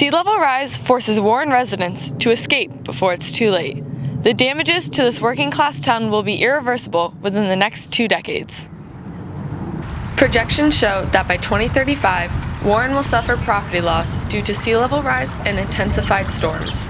Sea level rise forces Warren residents to escape before it's too late. The damages to this working-class town will be irreversible within the next 2 decades. Projections show that by 2035, Warren will suffer property loss due to sea level rise and intensified storms.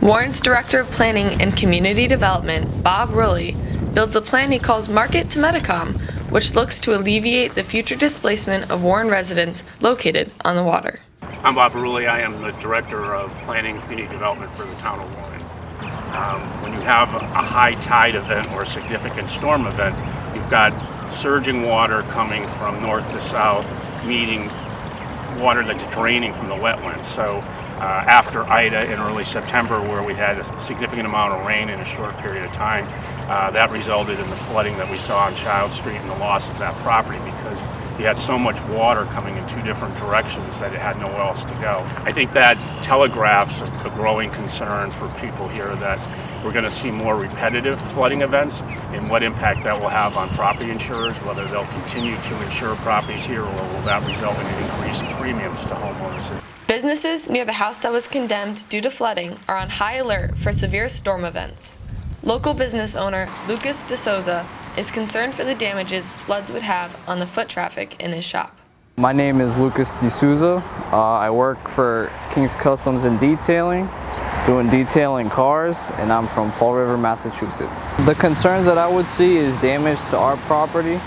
Warren's Director of Planning and Community Development, Bob Rulli, builds a plan he calls Market to Metacom, which looks to alleviate the future displacement of Warren residents located on the water. I'm Bob Rulli. I am the Director of Planning and Community Development for the town of Warren. When you have a high tide event or a significant storm event, you've got surging water coming from north to south, meeting water that's draining from the wetlands. So after Ida in early September, where we had a significant amount of rain in a short period of time, that resulted in the flooding that we saw on Child Street and the loss of that property because you had so much water coming in 2 different directions that it had nowhere else to go. I think that telegraphs a growing concern for people here that we're going to see more repetitive flooding events and what impact that will have on property insurers, whether they'll continue to insure properties here or will that result in an increase in premiums to homeowners. Businesses near the house that was condemned due to flooding are on high alert for severe storm events. Local business owner Lucas DeSouza is concerned for the damages floods would have on the foot traffic in his shop. My name is Lucas DeSouza. I work for King's Customs and Detailing, doing detailing cars, and I'm from Fall River, Massachusetts. The concerns that I would see is damage to our property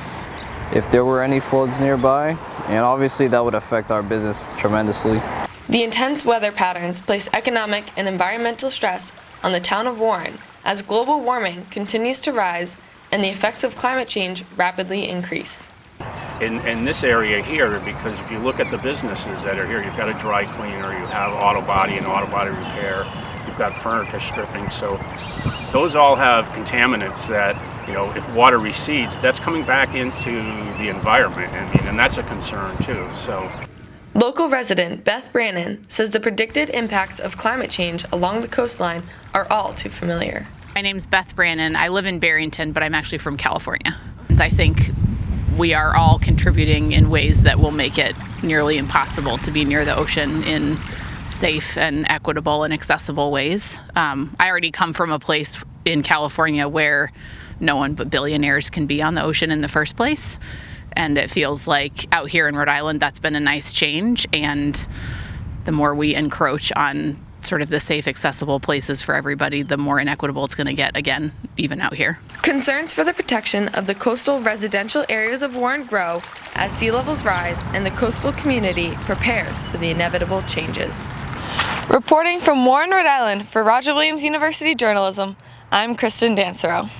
if there were any floods nearby, and obviously that would affect our business tremendously. The intense weather patterns place economic and environmental stress on the town of Warren as global warming continues to rise and the effects of climate change rapidly increase. In this area here, because if you look at the businesses that are here, you've got a dry cleaner, you have auto body and auto body repair, you've got furniture stripping, so those all have contaminants that, if water recedes, that's coming back into the environment, and that's a concern too. So. Local resident Beth Brannon says the predicted impacts of climate change along the coastline are all too familiar. My name's Beth Brannon. I live in Barrington, but I'm actually from California. I think we are all contributing in ways that will make it nearly impossible to be near the ocean in safe and equitable and accessible ways. I already come from a place in California where no one but billionaires can be on the ocean in the first place. And it feels like out here in Rhode Island, that's been a nice change. And the more we encroach on sort of the safe, accessible places for everybody, the more inequitable it's going to get, again, even out here. Concerns for the protection of the coastal residential areas of Warren grow as sea levels rise and the coastal community prepares for the inevitable changes. Reporting from Warren, Rhode Island for Roger Williams University Journalism, I'm Kristen Dansereau.